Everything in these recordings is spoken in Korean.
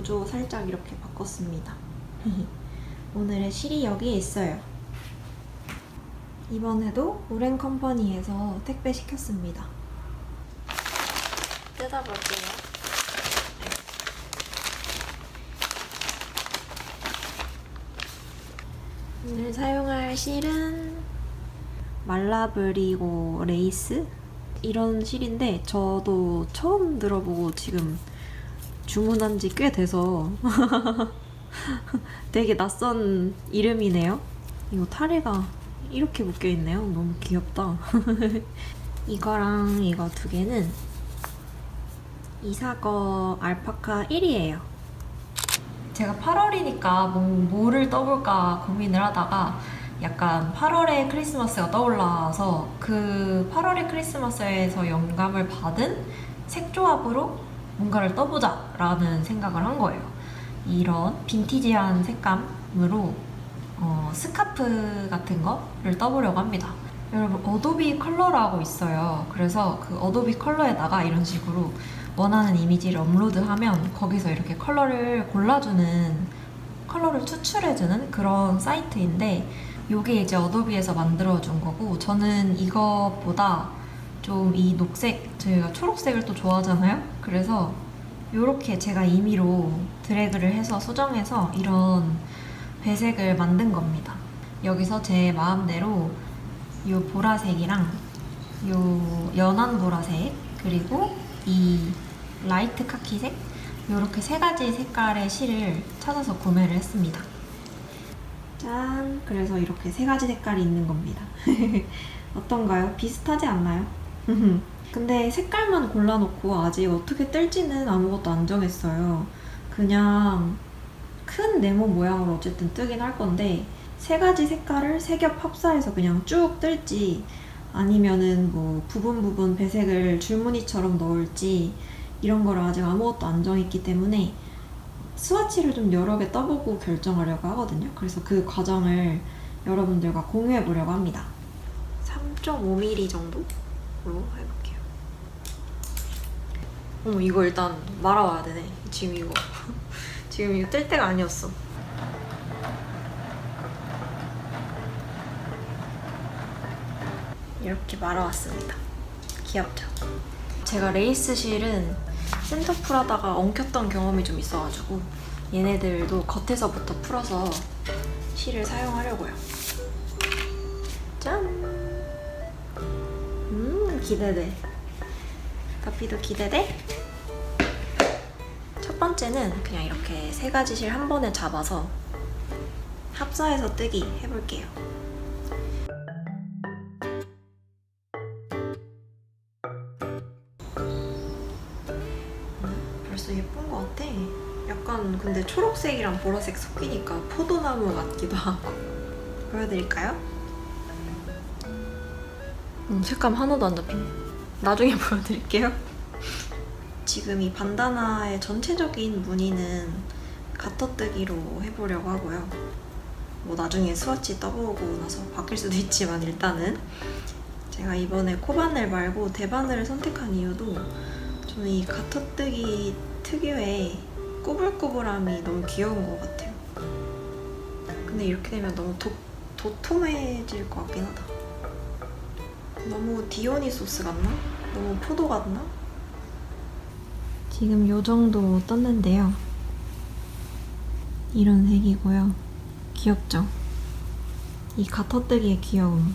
구조 살짝 이렇게 바꿨습니다. 오늘의 실이 여기에 있어요. 이번에도 우렌컴퍼니에서 택배 시켰습니다. 뜯어볼게요. 오늘 사용할 실은 말라브리고 레이스? 이런 실인데 저도 처음 들어보고 지금 주문한 지 꽤 돼서 되게 낯선 이름이네요. 이거 타래가 이렇게 묶여있네요. 너무 귀엽다. 이거랑 이거 두 개는 이사거 알파카 1이에요. 제가 8월이니까 뭐를 떠볼까 고민을 하다가 약간 8월의 크리스마스가 떠올라서 그 8월의 크리스마스에서 영감을 받은 색조합으로 뭔가를 떠보자 라는 생각을 한 거예요. 이런 빈티지한 색감으로 스카프 같은 거를 떠보려고 합니다. 여러분 어도비 컬러라고 있어요. 그래서 그 어도비 컬러에다가 이런 식으로 원하는 이미지를 업로드하면 거기서 이렇게 컬러를 골라주는, 컬러를 추출해주는 그런 사이트인데 이게 이제 어도비에서 만들어준 거고, 저는 이것보다 좀 이 녹색, 저희가 초록색을 또 좋아하잖아요? 그래서 이렇게 제가 임의로 드래그를 해서 수정해서 이런 배색을 만든 겁니다. 여기서 제 마음대로 이 보라색이랑 이 연한 보라색 그리고 이 라이트 카키색 이렇게 세 가지 색깔의 실을 찾아서 구매를 했습니다. 짠! 그래서 이렇게 세 가지 색깔이 있는 겁니다. 어떤가요? 비슷하지 않나요? 근데 색깔만 골라놓고 아직 어떻게 뜰지는 아무것도 안 정했어요. 그냥 큰 네모 모양으로 어쨌든 뜨긴 할 건데 세 가지 색깔을 세 겹 합사해서 그냥 쭉 뜰지 아니면은 뭐 부분 배색을 줄무늬처럼 넣을지 이런 거를 아직 아무것도 안 정했기 때문에 스와치를 좀 여러 개 떠보고 결정하려고 하거든요. 그래서 그 과정을 여러분들과 공유해 보려고 합니다. 3.5mm 정도로 해볼게요. 이거 일단 말아와야 되네. 지금 이거 지금 이거 뜰 때가 아니었어. 이렇게 말아왔습니다. 귀엽죠? 제가 레이스 실은 센터 풀하다가 엉켰던 경험이 좀 있어가지고 얘네들도 겉에서부터 풀어서 실을 사용하려고요. 짠! 기대돼. 다피도 기대돼? 첫 번째는 그냥 이렇게 세 가지 실 한 번에 잡아서 합사해서 뜨기 해볼게요. 벌써 예쁜 것 같아. 약간 근데 초록색이랑 보라색 섞이니까 포도나무 같기도 하고. 보여드릴까요? 색감 하나도 안 잡히네. 나중에 보여드릴게요. 지금 이 반다나의 전체적인 무늬는 가터뜨기로 해보려고 하고요. 뭐 나중에 스와치 떠보고 나서 바뀔 수도 있지만 일단은 제가 이번에 코바늘 말고 대바늘을 선택한 이유도 저는 이 가터뜨기 특유의 꾸불꾸불함이 너무 귀여운 것 같아요. 근데 이렇게 되면 너무 도톰해질 것 같긴 하다. 너무 디오니소스 같나? 너무 포도 같나? 지금 요 정도 떴는데요. 이런 색이고요. 귀엽죠? 이 가터뜨기의 귀여움.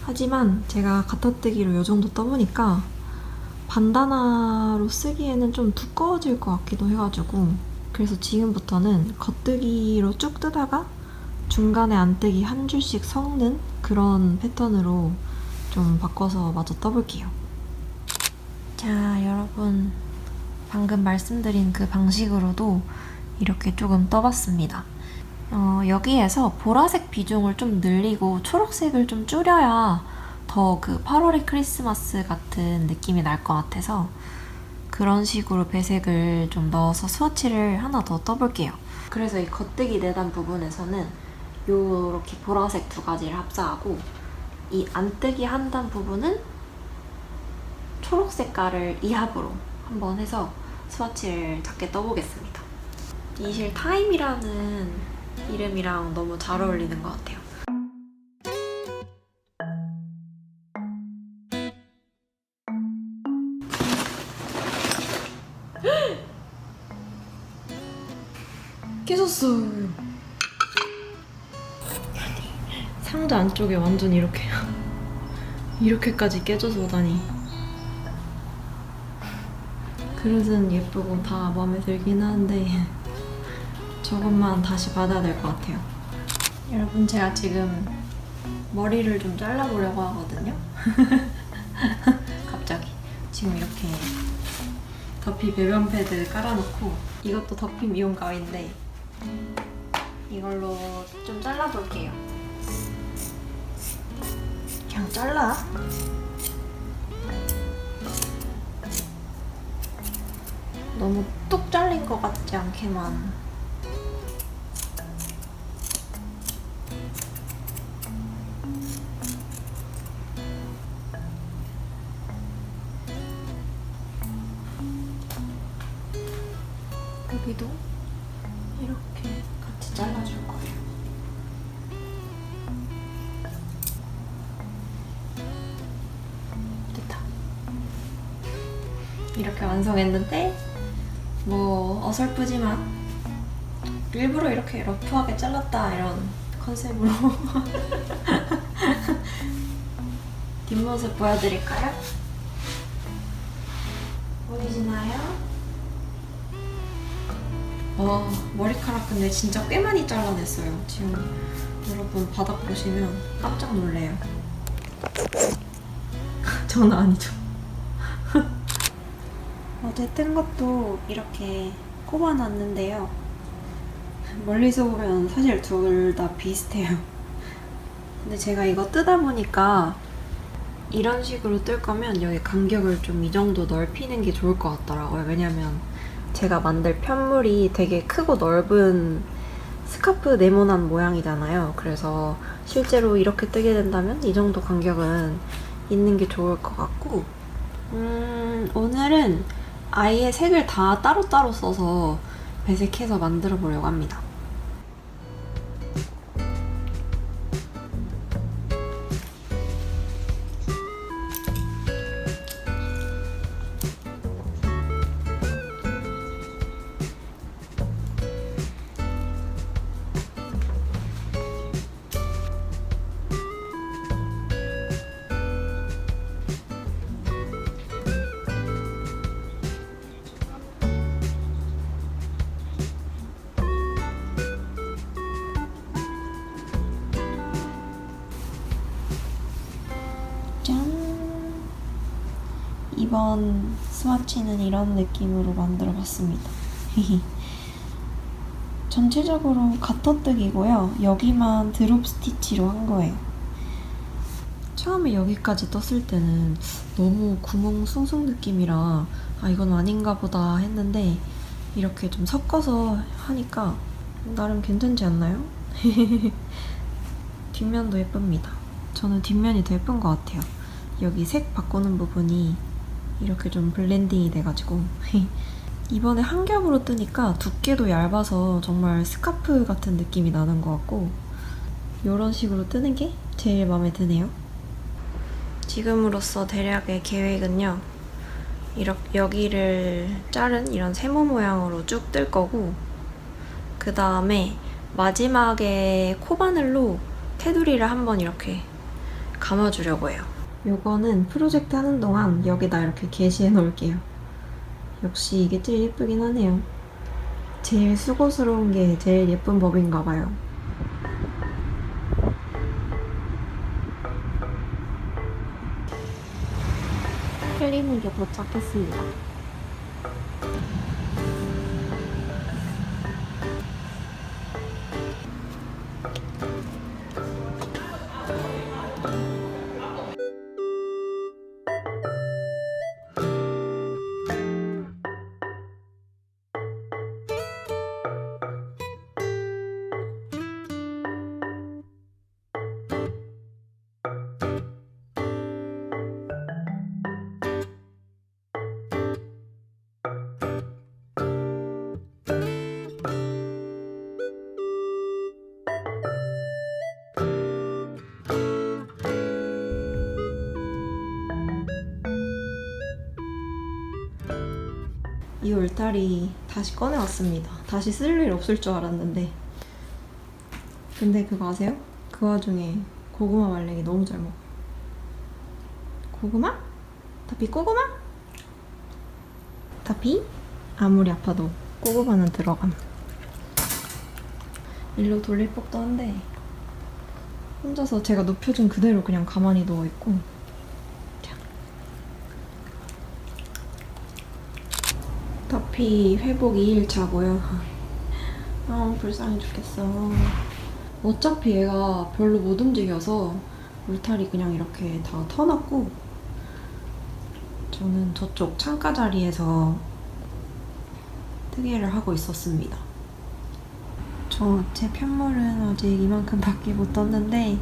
하지만 제가 가터뜨기로 요 정도 떠보니까 반다나로 쓰기에는 좀 두꺼워질 것 같기도 해가지고 그래서 지금부터는 겉뜨기로 쭉 뜨다가 중간에 안뜨기 한 줄씩 섞는 그런 패턴으로 좀 바꿔서 마저 떠볼게요. 자, 여러분 방금 말씀드린 그 방식으로도 이렇게 조금 떠봤습니다. 여기에서 보라색 비중을 좀 늘리고 초록색을 좀 줄여야 더 그 8월의 크리스마스 같은 느낌이 날 것 같아서 그런 식으로 배색을 좀 넣어서 스와치를 하나 더 떠볼게요. 그래서 이 겉뜨기 내단 부분에서는 요렇게 보라색 두 가지를 합사하고 이 안뜨기 한 단 부분은 초록 색깔을 이합으로 한번 해서 스와치를 작게 떠보겠습니다. 이실 타임이라는 이름이랑 너무 잘 어울리는 것 같아요. 깨졌어요. 상자 안쪽에 완전 이렇게까지 깨져서 오다니. 그릇은 예쁘고 다 마음에 들긴 하는데 저것만 다시 받아야 될 것 같아요. 여러분, 제가 지금 머리를 좀 잘라보려고 하거든요. 갑자기 지금 이렇게 더피 배변 패드 깔아놓고, 이것도 더피 미용 가위인데 이걸로 좀 잘라볼게요. 그냥 잘라. 너무 뚝 잘린 것 같지 않게만. 여기도 이렇게 같이 잘라줄 거예요. 됐다. 이렇게 완성했는데 뭐 어설프지만 일부러 이렇게 러프하게 잘랐다 이런 컨셉으로 뒷모습 보여드릴까요? 보이시나요? 와, 머리카락 근데 진짜 꽤 많이 잘라냈어요. 지금 여러분 바닥 보시면 깜짝 놀래요. 저는 아니죠. 어제 뜬 것도 이렇게 꼽아놨는데요. 멀리서 보면 사실 둘 다 비슷해요. 근데 제가 이거 뜨다 보니까 이런 식으로 뜰 거면 여기 간격을 좀 이 정도 넓히는 게 좋을 것 같더라고요. 왜냐면 제가 만들 편물이 되게 크고 넓은 스카프 네모난 모양이잖아요. 그래서 실제로 이렇게 뜨게 된다면 이 정도 간격은 있는 게 좋을 것 같고, 오늘은 아예 색을 다 따로따로 써서 배색해서 만들어 보려고 합니다. 이번 스와치는 이런 느낌으로 만들어봤습니다. 전체적으로 가터뜨기고요. 여기만 드롭 스티치로 한 거예요. 처음에 여기까지 떴을 때는 너무 구멍 숭숭 느낌이라 아, 이건 아닌가 보다 했는데 이렇게 좀 섞어서 하니까 나름 괜찮지 않나요? 뒷면도 예쁩니다. 저는 뒷면이 더 예쁜 것 같아요. 여기 색 바꾸는 부분이 이렇게 좀 블렌딩이 돼가지고 이번에 한 겹으로 뜨니까 두께도 얇아서 정말 스카프 같은 느낌이 나는 것 같고, 이런 식으로 뜨는 게 제일 마음에 드네요. 지금으로서 대략의 계획은요, 이렇게 여기를 자른 이런 세모 모양으로 쭉 뜰 거고, 그 다음에 마지막에 코바늘로 테두리를 한번 이렇게 감아주려고 해요. 요거는 프로젝트 하는 동안 여기다 이렇게 게시해 놓을게요. 역시 이게 제일 예쁘긴 하네요. 제일 수고스러운 게 제일 예쁜 법인가 봐요. 클리닉에 도착했습니다. 울타리 다시 꺼내왔습니다. 다시 쓸 일 없을 줄 알았는데. 근데 그거 아세요? 그 와중에 고구마 말랭이 너무 잘 먹어요. 고구마? 다피 고구마? 다피? 아무리 아파도 고구마는 들어감. 일로 돌릴 법도 한데 혼자서 제가 눕혀준 그대로 그냥 가만히 누워있고. 자. 다피 회복 2일차고요. 아, 불쌍해 죽겠어. 어차피 얘가 별로 못 움직여서 울타리 그냥 이렇게 다 터놨고, 저는 저쪽 창가 자리에서 뜨개를 하고 있었습니다. 제 편물은 아직 이만큼밖에 못 떴는데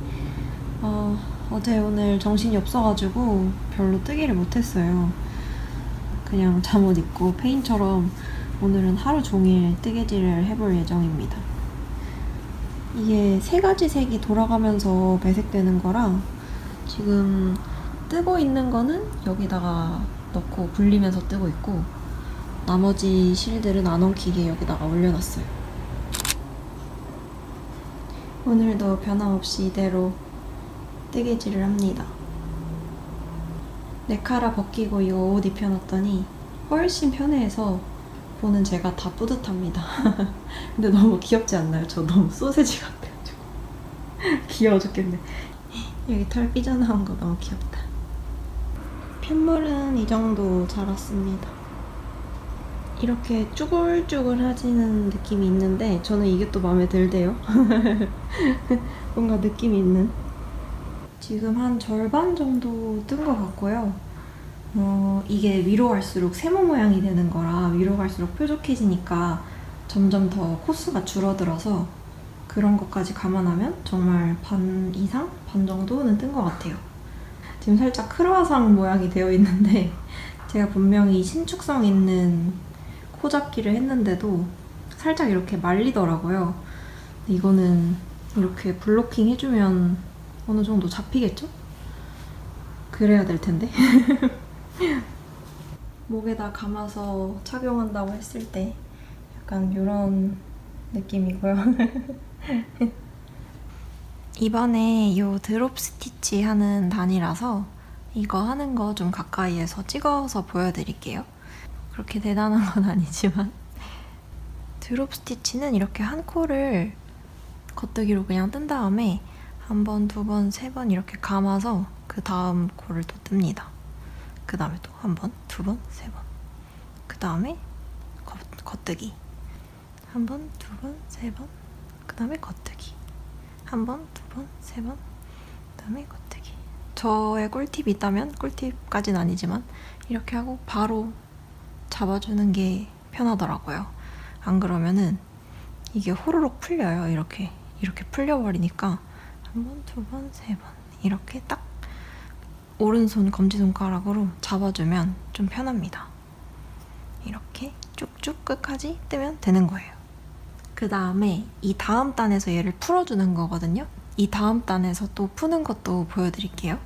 어제 오늘 정신이 없어가지고 별로 뜨개를 못했어요. 그냥 잠옷 입고 페인처럼 오늘은 하루 종일 뜨개질을 해볼 예정입니다. 이게 3가지 색이 돌아가면서 배색되는 거라 지금 뜨고 있는 거는 여기다가 넣고 불리면서 뜨고 있고, 나머지 실들은 안 엉키게 여기다가 올려놨어요. 오늘도 변함없이 이대로 뜨개질을 합니다. 네카라 벗기고 이거 옷 입혀놨더니 훨씬 편해서 보는 제가 다 뿌듯합니다. 근데 너무 귀엽지 않나요? 저 너무 소세지 같아가지고 귀여워 죽겠네. 여기 털 삐져나온 거 너무 귀엽다. 핏물은 이 정도 자랐습니다. 이렇게 쭈글쭈글해지는 느낌이 있는데 저는 이게 또 마음에 들대요. 뭔가 느낌이 있는. 지금 한 절반 정도 뜬 것 같고요. 이게 위로 갈수록 세모 모양이 되는 거라 위로 갈수록 뾰족해지니까 점점 더 코스가 줄어들어서 그런 것까지 감안하면 정말 반 이상? 반 정도는 뜬 것 같아요. 지금 살짝 크루아상 모양이 되어 있는데 제가 분명히 신축성 있는 코잡기를 했는데도 살짝 이렇게 말리더라고요. 이거는 이렇게 블로킹 해주면 어느 정도 잡히겠죠? 그래야 될 텐데. 목에다 감아서 착용한다고 했을 때 약간 이런 느낌이고요. 이번에 이 드롭 스티치 하는 단이라서 이거 하는 거 좀 가까이에서 찍어서 보여드릴게요. 그렇게 대단한 건 아니지만 드롭 스티치는 이렇게 한 코를 겉뜨기로 그냥 뜬 다음에 한 번, 두 번, 세 번 이렇게 감아서 그 다음 코를 또 뜹니다. 그 다음에 또 한 번, 두 번, 세 번. 그 다음에 겉뜨기. 한 번, 두 번, 세 번. 그 다음에 겉뜨기. 한 번, 두 번, 세 번. 그 다음에 겉뜨기. 저의 꿀팁이 있다면, 꿀팁까지는 아니지만 이렇게 하고 바로 잡아주는 게 편하더라고요. 안 그러면은 이게 호로록 풀려요. 이렇게 풀려버리니까 한 번, 두 번, 세 번 이렇게 딱 오른손 검지손가락으로 잡아주면 좀 편합니다. 이렇게 쭉쭉 끝까지 뜨면 되는 거예요. 그 다음에 이 다음 단에서 얘를 풀어주는 거거든요. 이 다음 단에서 또 푸는 것도 보여드릴게요.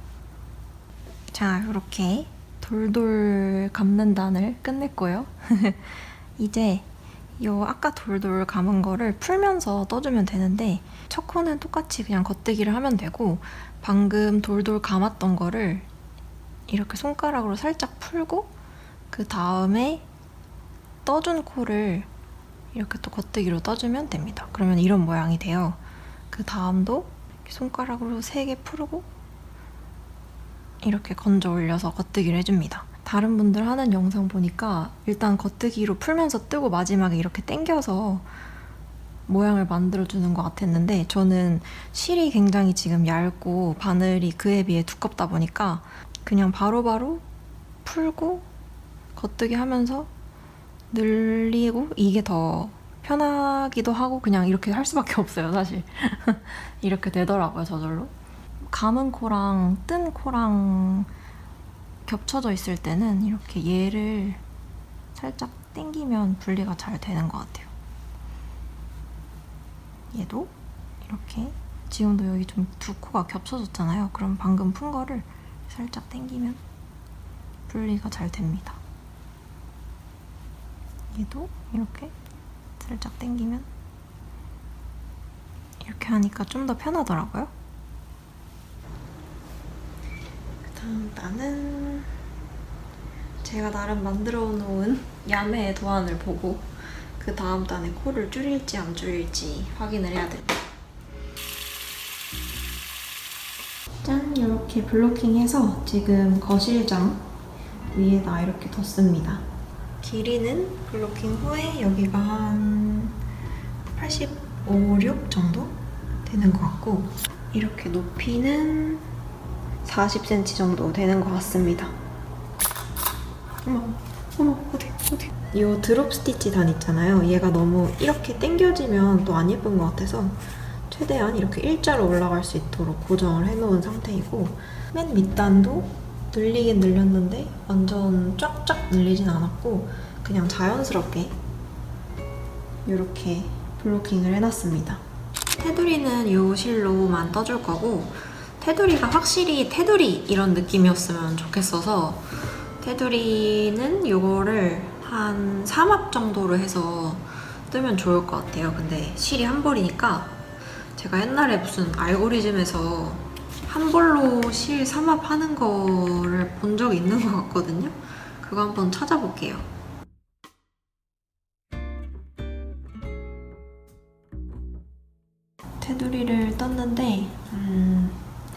자, 이렇게 돌돌 감는 단을 끝냈고요. 이제 요 아까 돌돌 감은 거를 풀면서 떠주면 되는데, 첫 코는 똑같이 그냥 겉뜨기를 하면 되고, 방금 돌돌 감았던 거를 이렇게 손가락으로 살짝 풀고 그 다음에 떠준 코를 이렇게 또 겉뜨기로 떠주면 됩니다. 그러면 이런 모양이 돼요. 그 다음도 손가락으로 3개 풀고 이렇게 건져 올려서 겉뜨기를 해줍니다. 다른 분들 하는 영상 보니까 일단 겉뜨기로 풀면서 뜨고 마지막에 이렇게 당겨서 모양을 만들어주는 것 같았는데, 저는 실이 굉장히 지금 얇고 바늘이 그에 비해 두껍다 보니까 그냥 바로바로 풀고 겉뜨기 하면서 늘리고, 이게 더 편하기도 하고 그냥 이렇게 할 수밖에 없어요, 사실. 이렇게 되더라고요, 저절로. 감은 코랑 뜬 코랑 겹쳐져 있을 때는 이렇게 얘를 살짝 당기면 분리가 잘 되는 것 같아요. 얘도 이렇게, 지금도 여기 좀 두 코가 겹쳐졌잖아요. 그럼 방금 푼 거를 살짝 당기면 분리가 잘 됩니다. 얘도 이렇게 살짝 당기면 이렇게 하니까 좀 더 편하더라고요. 그다음 나는 제가 나름 만들어 놓은 야매의 도안을 보고 그 다음 단에 코를 줄일지 안 줄일지 확인을 해야 됩니다. 짠! 이렇게 블로킹해서 지금 거실장 위에다 이렇게 뒀습니다. 길이는 블로킹 후에 여기가 한 85, 6 정도 되는 것 같고 이렇게 높이는 40cm 정도 되는 것 같습니다. 어머, 어디? 이 드롭 스티치 단 있잖아요. 얘가 너무 이렇게 당겨지면 또 안 예쁜 것 같아서 최대한 이렇게 일자로 올라갈 수 있도록 고정을 해놓은 상태이고 맨 밑단도 늘리긴 늘렸는데 완전 쫙쫙 늘리진 않았고 그냥 자연스럽게 이렇게 블로킹을 해놨습니다. 테두리는 이 실로만 떠줄 거고 테두리가 확실히 테두리 이런 느낌이었으면 좋겠어서 테두리는 이거를 한 3합 정도로 해서 뜨면 좋을 것 같아요. 근데 실이 한 벌이니까 제가 옛날에 무슨 알고리즘에서 한 벌로 실 3합 하는 거를 본 적이 있는 것 같거든요. 그거 한번 찾아볼게요. 테두리를 떴는데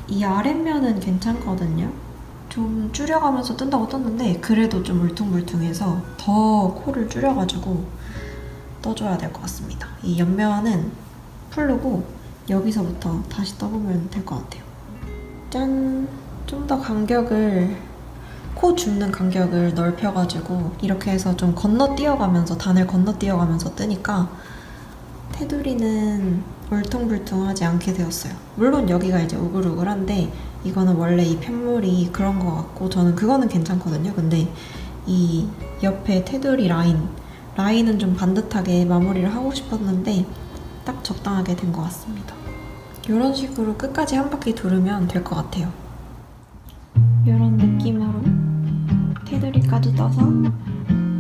이 아랫면은 괜찮거든요. 좀 줄여가면서 뜬다고 떴는데 그래도 좀 울퉁불퉁해서 더 코를 줄여가지고 떠줘야 될 것 같습니다. 이 옆면은 풀르고 여기서부터 다시 떠보면 될 것 같아요. 짠! 좀 더 간격을 코 줍는 간격을 넓혀가지고 이렇게 해서 좀 건너뛰어가면서 단을 건너뛰어가면서 뜨니까 테두리는 울퉁불퉁하지 않게 되었어요. 물론 여기가 이제 우글우글한데 이거는 원래 이 편물이 그런 것 같고 저는 그거는 괜찮거든요. 근데 이 옆에 테두리 라인은 좀 반듯하게 마무리를 하고 싶었는데 딱 적당하게 된 것 같습니다. 이런 식으로 끝까지 한 바퀴 두르면 될 것 같아요. 이런 느낌으로 테두리까지 떠서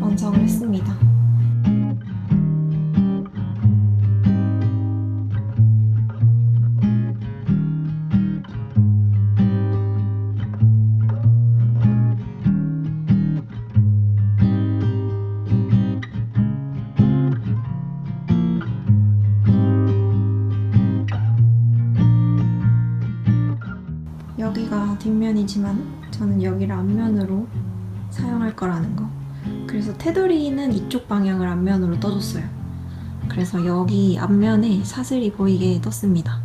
완성을 했습니다. 여기가 뒷면이지만 저는 여기를 앞면으로 사용할 거라는 거. 그래서 테두리는 이쪽 방향을 앞면으로 떠줬어요. 그래서 여기 앞면에 사슬이 보이게 떴습니다.